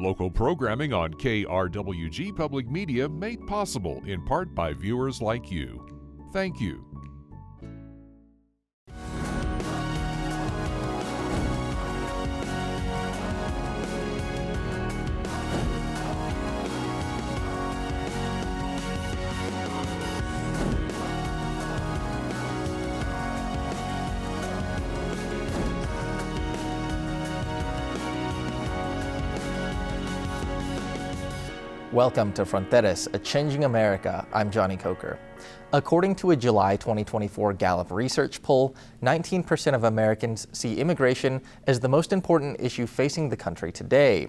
Local programming on KRWG Public Media made possible in part by viewers like you. Thank you. Welcome to Fronteras, A Changing America. I'm Jonny Coker. According to a July 2024 Gallup research poll, 19% of Americans see immigration as the most important issue facing the country today.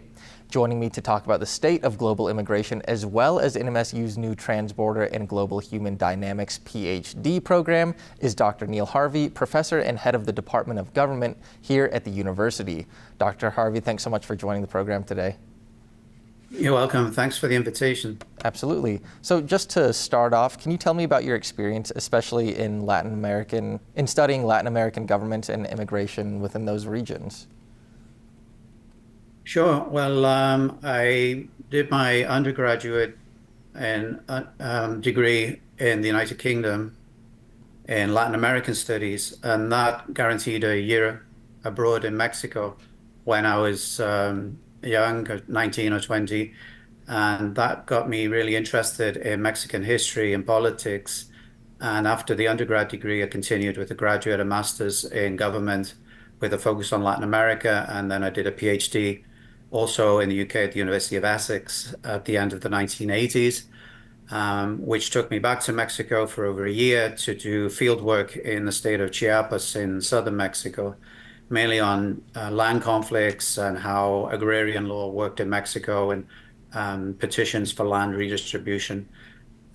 Joining me to talk about the state of global immigration as well as NMSU's new Transborder and Global Human Dynamics PhD program is Dr. Neil Harvey, professor and head of the Department of Government here at the university. Dr. Harvey, thanks so much for joining the program today. You're welcome. Thanks for the invitation. Absolutely. So just to start off, can you tell me about your experience, especially in studying Latin American government and immigration within those regions? Sure. Well, I did my undergraduate and degree in the United Kingdom in Latin American studies, and that guaranteed a year abroad in Mexico when I was young, 19 or 20, and that got me really interested in Mexican history and politics. And after the undergrad degree, I continued with a graduate and master's in government with a focus on Latin America, and then I did a PhD also in the UK at the University of Essex at the end of the 1980s, which took me back to Mexico for over a year to do field work in the state of Chiapas in southern Mexico, mainly on land conflicts and how agrarian law worked in Mexico and petitions for land redistribution.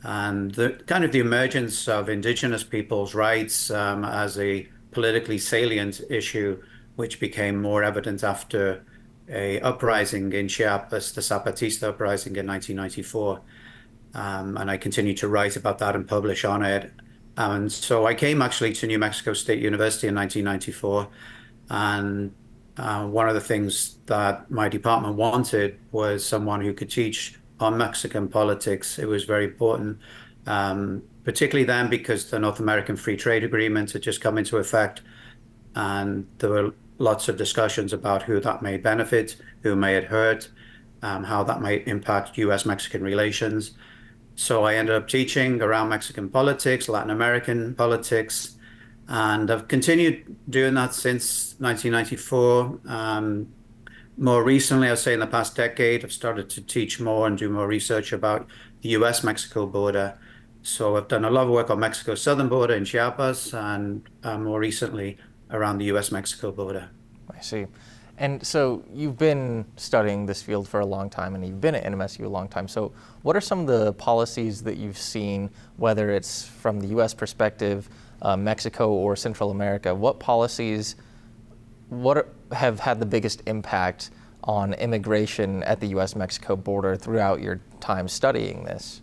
And the emergence of indigenous people's rights as a politically salient issue, which became more evident after a uprising in Chiapas, the Zapatista uprising in 1994. And I continued to write about that and publish on it. And so I came actually to New Mexico State University in 1994. And one of the things that my department wanted was someone who could teach on Mexican politics. It was very important, particularly then because the North American Free Trade Agreement had just come into effect. And there were lots of discussions about who that may benefit, who may it hurt, how that might impact US-Mexican relations. So I ended up teaching around Mexican politics, Latin American politics, and I've continued doing that since 1994. More recently, I'd say in the past decade, I've started to teach more and do more research about the US-Mexico border. So I've done a lot of work on Mexico's southern border in Chiapas and more recently around the US-Mexico border. I see. And so you've been studying this field for a long time and you've been at NMSU a long time. So what are some of the policies that you've seen, whether it's from the US perspective, Mexico or Central America? What policies have had the biggest impact on immigration at the US-Mexico border throughout your time studying this?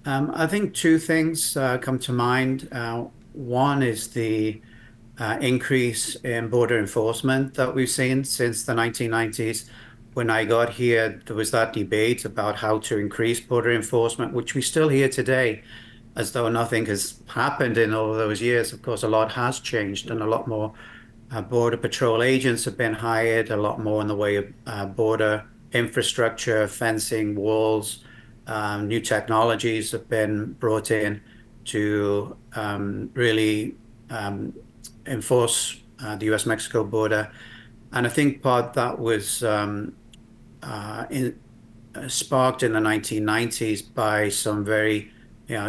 I think two things come to mind. One is the increase in border enforcement that we've seen since the 1990s. When I got here, there was that debate about how to increase border enforcement, which we still hear today, as though nothing has happened in all of those years. Of course, a lot has changed and a lot more border patrol agents have been hired, a lot more in the way of border infrastructure, fencing, walls, new technologies have been brought in to really enforce the US-Mexico border. And I think part that was sparked in the 1990s by some very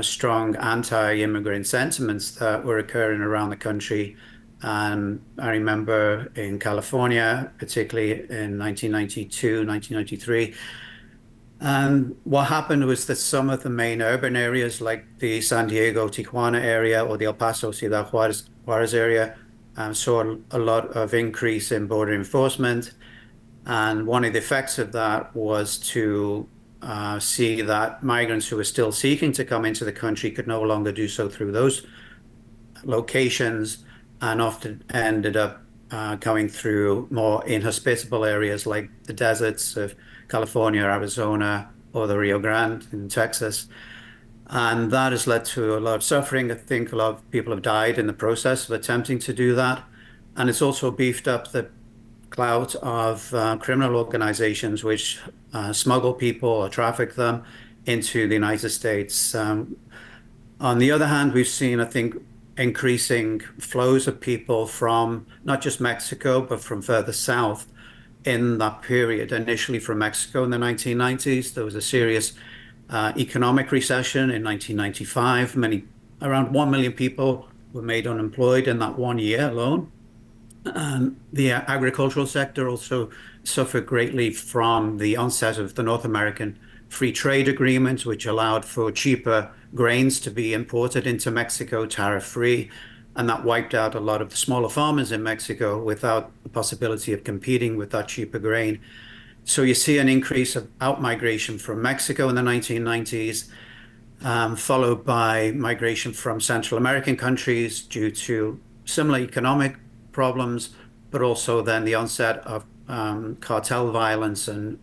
strong anti-immigrant sentiments that were occurring around the country. And I remember in California, particularly in 1992, 1993, and what happened was that some of the main urban areas like the San Diego, Tijuana area or the El Paso, Ciudad Juarez area saw a lot of increase in border enforcement. And one of the effects of that was to see that migrants who were still seeking to come into the country could no longer do so through those locations, and often ended up going through more inhospitable areas like the deserts of California, Arizona, or the Rio Grande in Texas. And that has led to a lot of suffering. I think a lot of people have died in the process of attempting to do that. And it's also beefed up the clout of criminal organizations which smuggle people or traffic them into the United States. On the other hand, we've seen, I think, increasing flows of people from not just Mexico, but from further south in that period. Initially from Mexico in the 1990s, there was a serious economic recession in 1995. Around 1 million people were made unemployed in that 1 year alone. The agricultural sector also suffered greatly from the onset of the North American Free Trade Agreement, which allowed for cheaper grains to be imported into Mexico tariff-free. And that wiped out a lot of the smaller farmers in Mexico without the possibility of competing with that cheaper grain. So you see an increase of outmigration from Mexico in the 1990s, followed by migration from Central American countries due to similar economic problems, but also then the onset of cartel violence and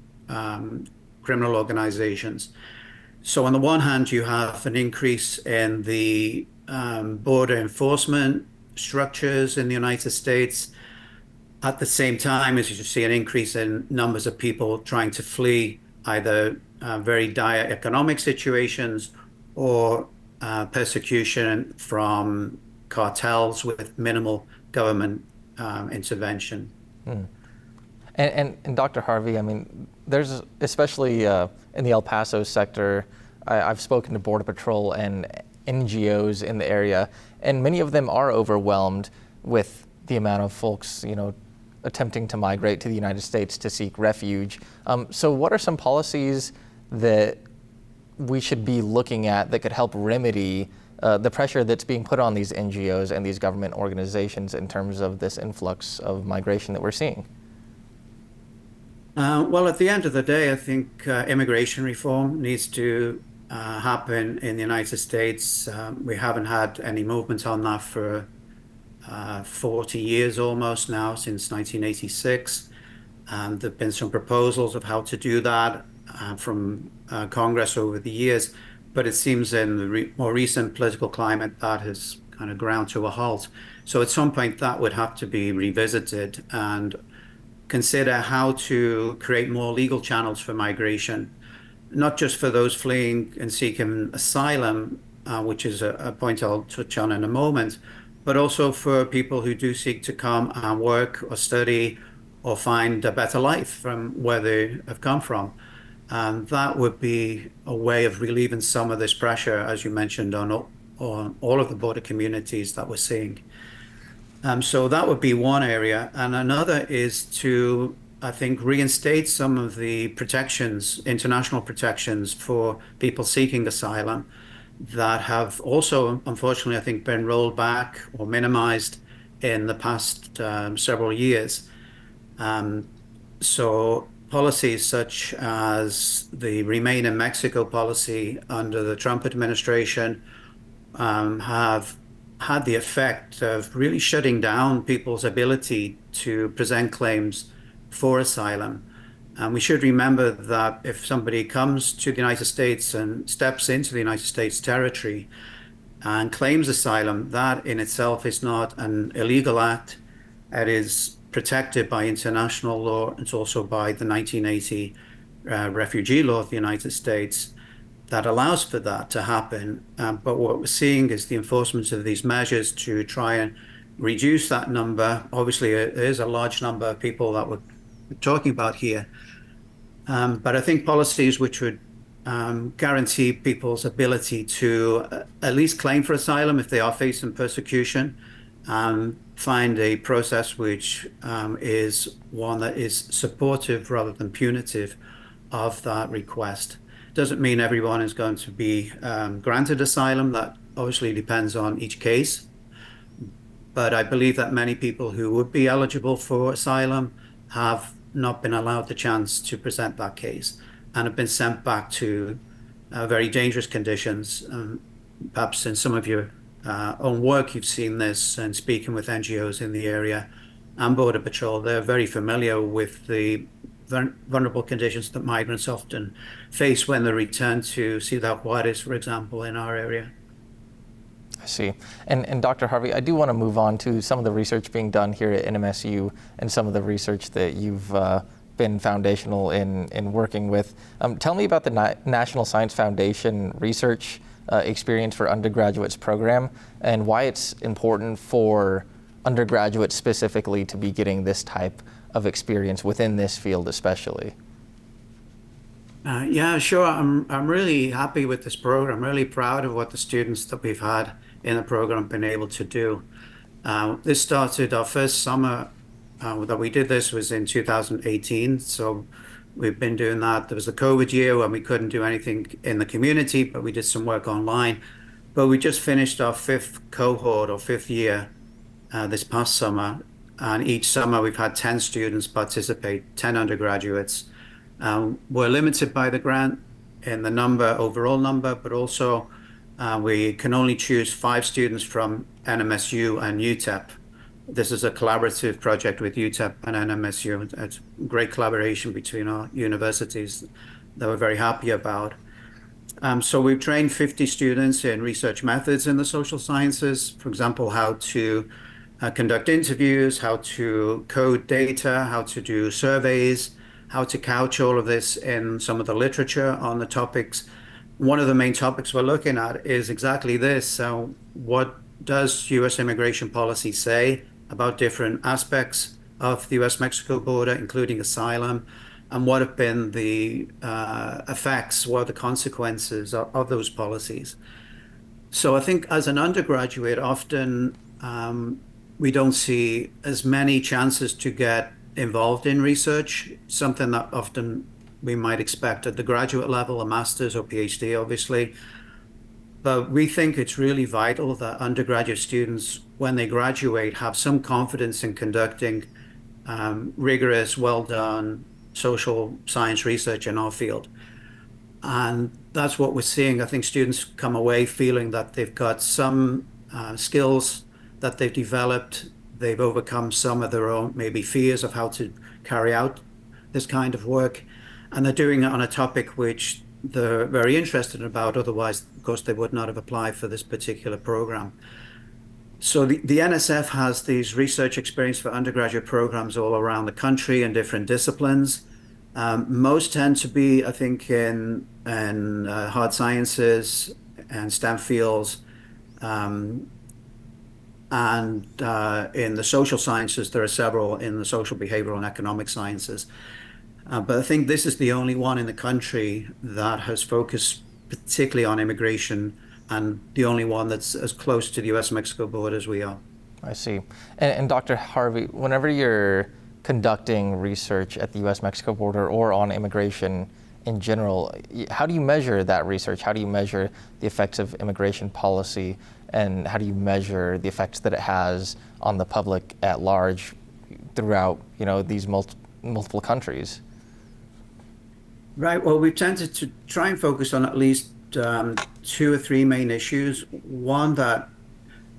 criminal organizations. So on the one hand, you have an increase in the border enforcement structures in the United States. At the same time, as you see an increase in numbers of people trying to flee either very dire economic situations or persecution from cartels with minimal government intervention. And Dr. Harvey, I mean, there's especially in the El Paso sector, I've spoken to Border Patrol and NGOs in the area, and many of them are overwhelmed with the amount of folks, attempting to migrate to the United States to seek refuge. So what are some policies that we should be looking at that could help remedy the pressure that's being put on these NGOs and these government organizations in terms of this influx of migration that we're seeing? Well, at the end of the day, I think immigration reform needs to happen in the United States. We haven't had any movement on that for 40 years almost now, since 1986. There have been some proposals of how to do that from Congress over the years, but it seems in the more recent political climate that has kind of ground to a halt. So at some point that would have to be revisited and consider how to create more legal channels for migration, not just for those fleeing and seeking asylum, which is a point I'll touch on in a moment, but also for people who do seek to come and work or study or find a better life from where they have come from. And that would be a way of relieving some of this pressure, as you mentioned, on all of the border communities that we're seeing. So that would be one area. And another is to, I think, reinstate some of the protections, international protections for people seeking asylum that have also, unfortunately, I think, been rolled back or minimized in the past several years. So policies such as the Remain in Mexico policy under the Trump administration have had the effect of really shutting down people's ability to present claims for asylum. And we should remember that if somebody comes to the United States and steps into the United States territory and claims asylum, that in itself is not an illegal act. It is protected by international law. It's also by the 1980 refugee law of the United States that allows for that to happen. But what we're seeing is the enforcement of these measures to try and reduce that number. Obviously, it is a large number of people that we're talking about here. But I think policies which would guarantee people's ability to at least claim for asylum if they are facing persecution, find a process which is one that is supportive rather than punitive of that request. Doesn't mean everyone is going to be granted asylum. That obviously depends on each case. But I believe that many people who would be eligible for asylum have not been allowed the chance to present that case and have been sent back to very dangerous conditions. Perhaps in some of your own work, you've seen this and speaking with NGOs in the area. and Border Patrol, they're very familiar with the vulnerable conditions that migrants often face when they return to Ciudad Juarez, for example, in our area. I see. And Dr. Harvey, I do want to move on to some of the research being done here at NMSU and some of the research that you've been foundational in working with. Tell me about the National Science Foundation research experience for undergraduates program and why it's important for undergraduates specifically to be getting this type of experience within this field especially. Yeah, sure. I'm really happy with this program. I'm really proud of what the students that we've had in the program have been able to do. This started our first summer that we did this was in 2018. So we've been doing that. There was the COVID year when we couldn't do anything in the community, but we did some work online. But we just finished our fifth cohort or fifth year this past summer. And each summer we've had 10 students participate, 10 undergraduates. We're limited by the grant in the overall number, but also we can only choose 5 students from NMSU and UTEP. This is a collaborative project with UTEP and NMSU. It's great collaboration between our universities that we're very happy about. So we've trained 50 students in research methods in the social sciences, for example, how to conduct interviews, how to code data, how to do surveys, how to couch all of this in some of the literature on the topics. One of the main topics we're looking at is exactly this. So what does U.S. immigration policy say about different aspects of the U.S.-Mexico border, including asylum, and what have been the effects, what are the consequences of those policies? So I think as an undergraduate, often we don't see as many chances to get involved in research, something that often we might expect at the graduate level, a master's or PhD, obviously. But we think it's really vital that undergraduate students, when they graduate, have some confidence in conducting rigorous, well-done social science research in our field. And that's what we're seeing. I think students come away feeling that they've got some skills that they've developed. They've overcome some of their own maybe fears of how to carry out this kind of work. And they're doing it on a topic which they're very interested about. Otherwise, of course, they would not have applied for this particular program. So the NSF has these research experience for undergraduate programs all around the country in different disciplines. Most tend to be, I think, in hard sciences and STEM fields. And in the social sciences, there are several in the social, behavioral, and economic sciences. But I think this is the only one in the country that has focused particularly on immigration, and the only one that's as close to the U.S.-Mexico border as we are. I see. And Dr. Harvey, whenever you're conducting research at the U.S.-Mexico border or on immigration in general, how do you measure that research? How do you measure the effects of immigration policy, and how do you measure the effects that it has on the public at large throughout, these multiple countries? Right. Well, we've tended to try and focus on at least 2 or 3 main issues. One that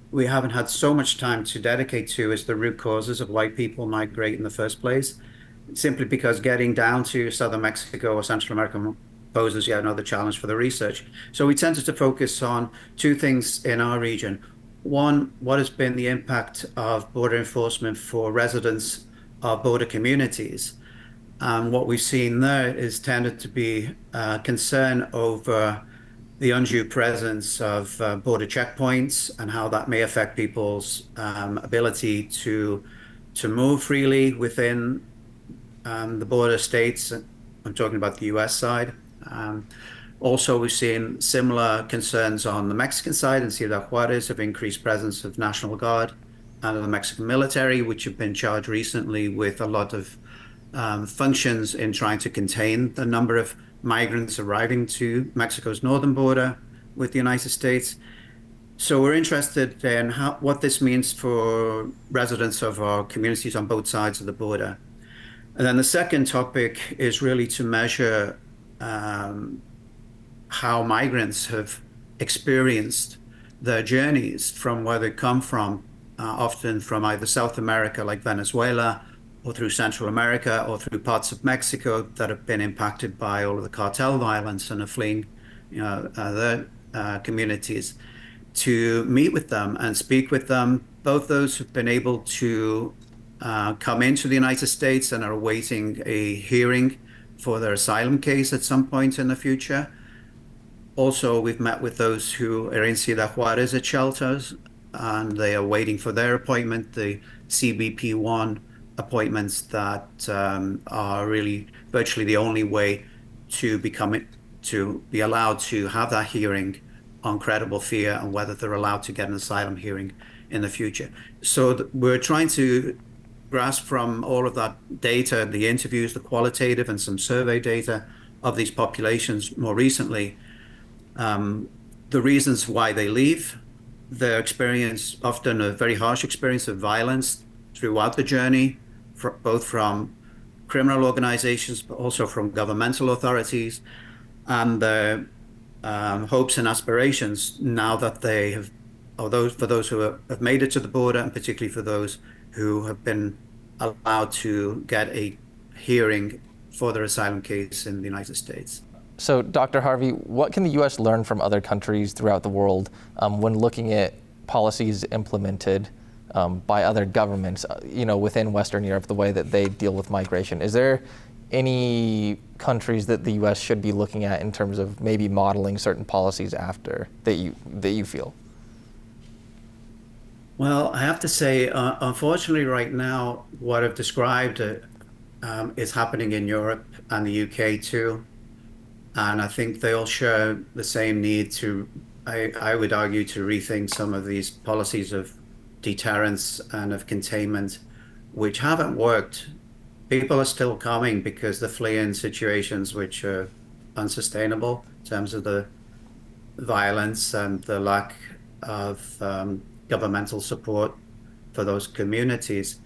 we haven't had so much time to dedicate to is the root causes of why people migrate in the first place. Simply because getting down to southern Mexico or Central America poses yet another challenge for the research. So we tended to focus on 2 things in our region. One, what has been the impact of border enforcement for residents of border communities? What we've seen there is tended to be concern over the undue presence of border checkpoints and how that may affect people's ability to move freely within the border states. I'm talking about the U.S. side. Also, we've seen similar concerns on the Mexican side in Ciudad Juarez of increased presence of National Guard and of the Mexican military, which have been charged recently with a lot of functions in trying to contain the number of migrants arriving to Mexico's northern border with the United States. So we're interested in what this means for residents of our communities on both sides of the border. And then the second topic is really to measure how migrants have experienced their journeys from where they come from often from either South America, like Venezuela, or through Central America, or through parts of Mexico that have been impacted by all of the cartel violence and are fleeing, their communities, to meet with them and speak with them. Both those who've been able to come into the United States and are awaiting a hearing for their asylum case at some point in the future. Also, we've met with those who are in Ciudad Juarez at shelters, and they are waiting for their appointment, the CBP1 appointments that are really virtually the only way to be allowed to have that hearing on credible fear and whether they're allowed to get an asylum hearing in the future. So we're trying to grasp from all of that data, the interviews, the qualitative and some survey data of these populations more recently, the reasons why they leave, their experience, often a very harsh experience of violence throughout the journey, both from criminal organizations, but also from governmental authorities, and their hopes and aspirations now that they have, for those who have made it to the border, and particularly for those who have been allowed to get a hearing for their asylum case in the United States. So, Dr. Harvey, what can the U.S. learn from other countries throughout the world when looking at policies implemented by other governments, within Western Europe, the way that they deal with migration? Is there any countries that the U.S. should be looking at in terms of maybe modeling certain policies after that you feel? Well, I have to say, unfortunately, right now, what I've described is happening in Europe and the UK too. And I think they all share the same need to, I would argue, to rethink some of these policies of deterrence and of containment, which haven't worked. People are still coming because they're fleeing situations which are unsustainable in terms of the violence and the lack of governmental support for those communities.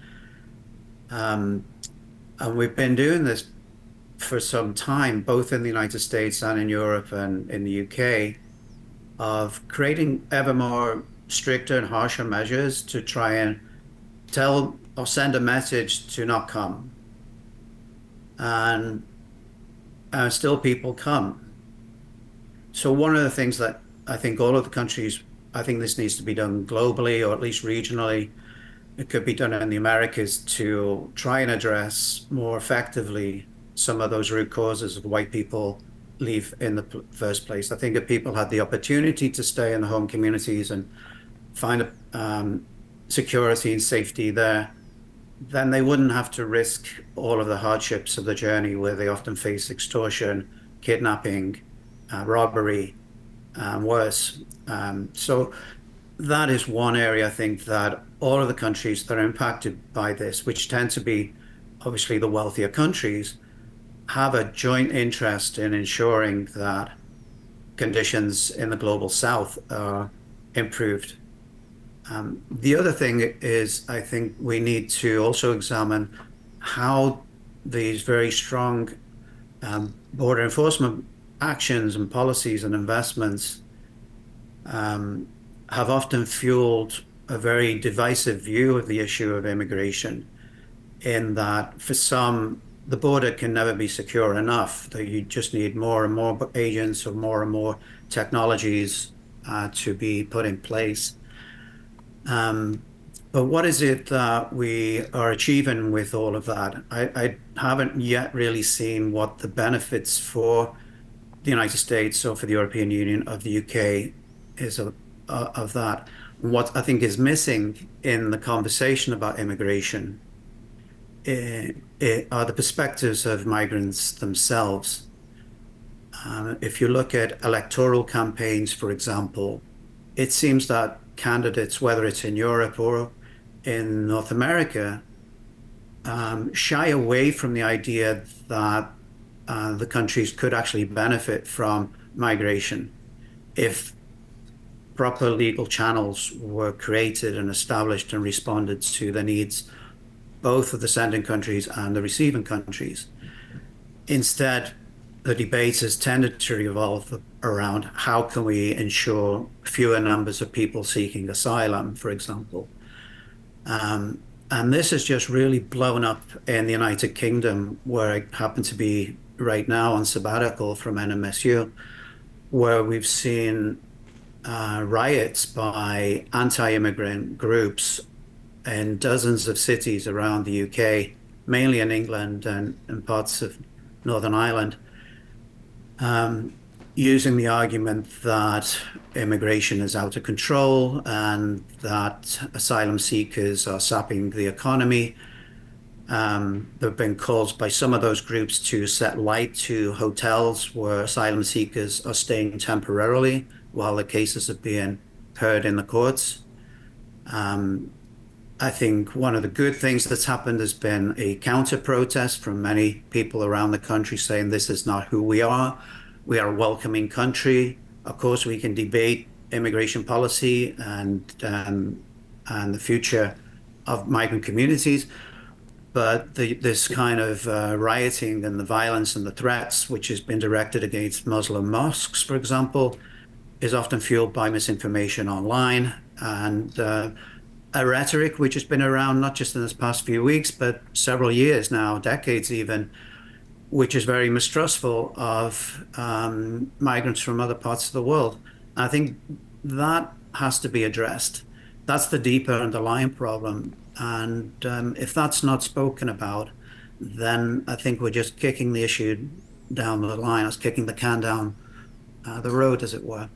And we've been doing this for some time, both in the United States and in Europe and in the UK, of creating ever more stricter and harsher measures to try and tell or send a message to not come. And still people come. So one of the things that I think all of the countries, I think this needs to be done globally or at least regionally. It could be done in the Americas to try and address more effectively some of those root causes of why people leave in the first place. I think if people had the opportunity to stay in the home communities and find security and safety there, then they wouldn't have to risk all of the hardships of the journey where they often face extortion, kidnapping, robbery, worse. So that is one area I think that all of the countries that are impacted by this, which tend to be obviously the wealthier countries, have a joint interest in ensuring that conditions in the global south are improved. The other thing is, I think we need to also examine how these very strong border enforcement actions and policies and investments have often fueled a very divisive view of the issue of immigration, in that for some, the border can never be secure enough, that you just need more and more agents or more technologies to be put in place. But what is it that we are achieving with all of that? I haven't yet really seen what the benefits for the United States or for the European Union of the UK is of that. What I think is missing in the conversation about immigration are the perspectives of migrants themselves. If you look at electoral campaigns, for example, it seems that candidates, whether it's in Europe or in North America, shy away from the idea that the countries could actually benefit from migration if proper legal channels were created and established and responded to the needs both of the sending countries and the receiving countries. Instead, the debate has tended to revolve around how can we ensure fewer numbers of people seeking asylum, for example. And this has just really blown up in the United Kingdom, where I happen to be right now on sabbatical from NMSU, where we've seen riots by anti-immigrant groups in dozens of cities around the UK, mainly in England and parts of Northern Ireland, using the argument that immigration is out of control and that asylum seekers are sapping the economy. There have been calls by some of those groups to set light to hotels where asylum seekers are staying temporarily while the cases are being heard in the courts. I think one of the good things that's happened has been a counter protest from many people around the country saying this is not who we are. We are a welcoming country. Of course, we can debate immigration policy and the future of migrant communities, but this kind of rioting and the violence and the threats, which has been directed against Muslim mosques, for example, is often fueled by misinformation online and a rhetoric which has been around not just in this past few weeks, but several years now, decades even, which is very mistrustful of migrants from other parts of the world. I think that has to be addressed. That's the deeper underlying problem. And if that's not spoken about, then I think we're just kicking the issue down the line, as kicking the can down the road, as it were.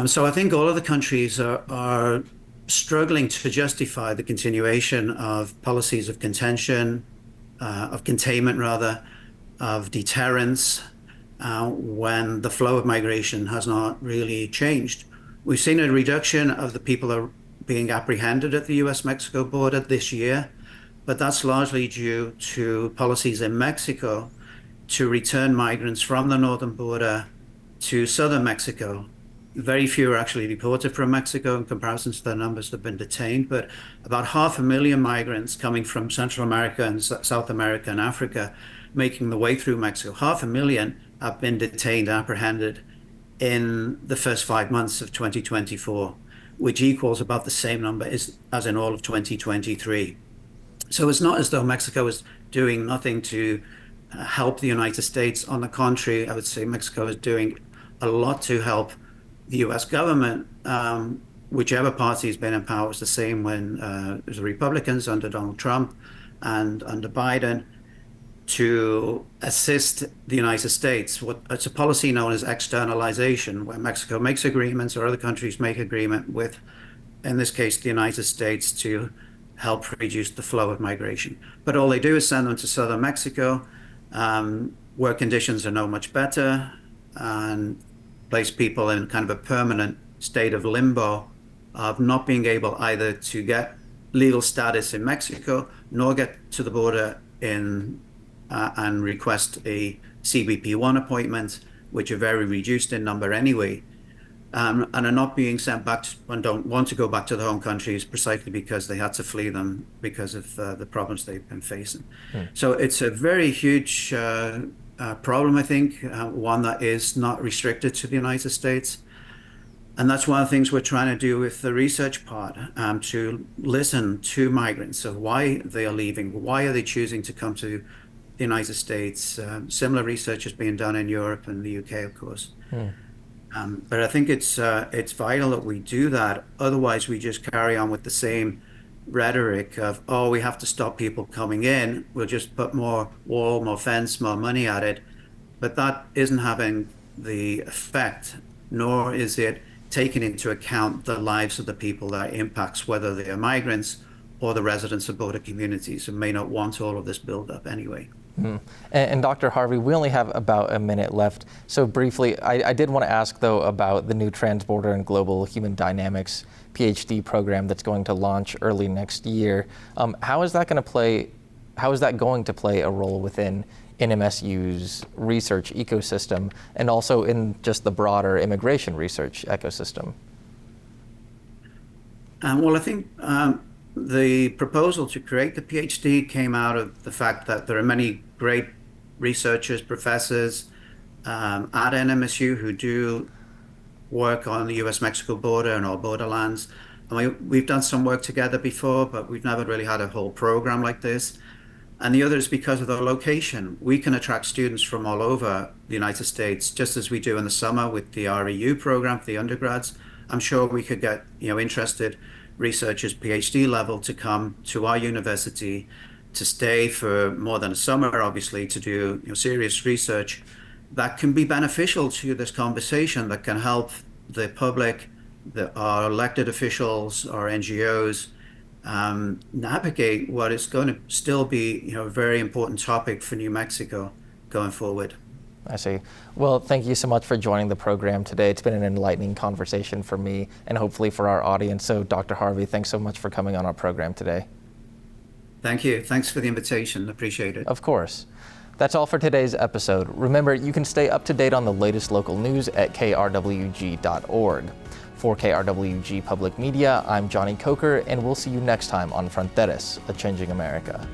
So I think all of the countries are struggling to justify the continuation of policies of contention, of containment rather, of deterrence, when the flow of migration has not really changed. We've seen a reduction of the people that are being apprehended at the US-Mexico border this year, but that's largely due to policies in Mexico to return migrants from the northern border to southern Mexico. Very few are actually deported from Mexico in comparison to the numbers that have been detained, but about 500,000 migrants coming from Central America and South America and Africa making the way through Mexico. 500,000 have been detained, apprehended in the first 5 months of 2024, which equals about the same number as in all of 2023. So it's not as though Mexico is doing nothing to help the United States. On the contrary, I would say Mexico is doing a lot to help the US government, whichever party has been in power. It's the same when it was the Republicans under Donald Trump and under Biden, to assist the United States. It's a policy known as externalization, where Mexico makes agreements or other countries make agreement with, in this case, the United States, to help reduce the flow of migration. But all they do is send them to southern Mexico, where conditions are no much better, and place people in kind of a permanent state of limbo of not being able either to get legal status in Mexico nor get to the border and request a CBP1 appointment, which are very reduced in number anyway, and are not being sent back and don't want to go back to their home countries precisely because they had to flee them because of the problems they've been facing. So it's a very huge problem, I think, one that is not restricted to the United States. And that's one of the things we're trying to do with the research part, to listen to migrants, so why they are leaving, why are they choosing to come to the United States. Similar research is being done in Europe and the UK, of course. But I think it's vital that we do that. Otherwise, we just carry on with the same rhetoric of, oh, we have to stop people coming in. We'll just put more wall, more fence, more money at it. But that isn't having the effect, nor is it taking into account the lives of the people that it impacts, whether they are migrants or the residents of border communities who may not want all of this buildup anyway. And Dr. Harvey, we only have about a minute left. So briefly, I did want to ask, though, about the new Transborder and Global Human Dynamics PhD program that's going to launch early next year. How is that going to play a role within NMSU's research ecosystem and also in just the broader immigration research ecosystem? Well, I think the proposal to create the PhD came out of the fact that there are many great researchers, professors at NMSU who do work on the US-Mexico border and all borderlands, I mean, we've done some work together before, but we've never really had a whole program like this. And the other is because of the location. We can attract students from all over the United States, just as we do in the summer with the REU program for the undergrads. I'm sure we could get, interested researchers, PhD level, to come to our university to stay for more than a summer, obviously, to do serious research that can be beneficial to this conversation, that can help the public, our elected officials, our NGOs, navigate what is going to still be, a very important topic for New Mexico going forward. I see. Well, thank you so much for joining the program today. It's been an enlightening conversation for me and hopefully for our audience. So, Dr. Harvey, thanks so much for coming on our program today. Thank you. Thanks for the invitation. Appreciate it. Of course. That's all for today's episode. Remember, you can stay up to date on the latest local news at krwg.org. For KRWG Public Media, I'm Jonny Coker, and we'll see you next time on Fronteras, A Changing America.